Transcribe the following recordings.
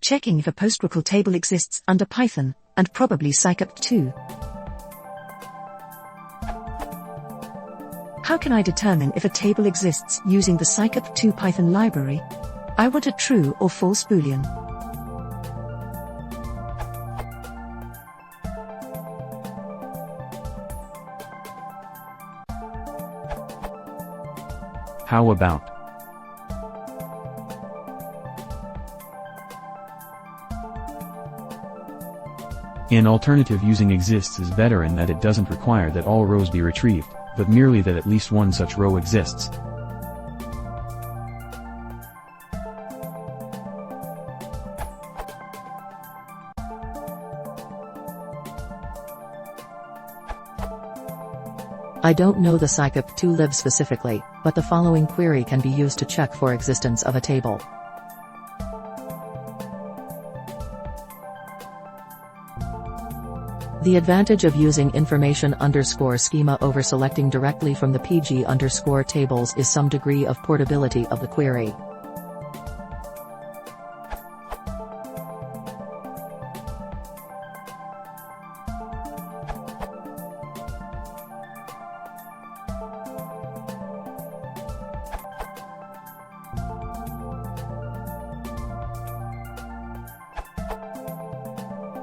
Checking if a Postgresql table exists under Python, and probably Psycopg2. How can I determine if a table exists using the Psycopg2 Python library? I want a true or false boolean. How about? An alternative using exists is better in that it doesn't require that all rows be retrieved, but merely that at least one such row exists. I don't know the Psycopg2 lib specifically, but the following query can be used to check for existence of a table. The advantage of using information_schema over selecting directly from the PG_tables is some degree of portability of the query.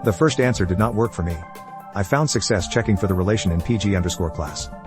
The first answer did not work for me. I found success checking for the relation in PG_class.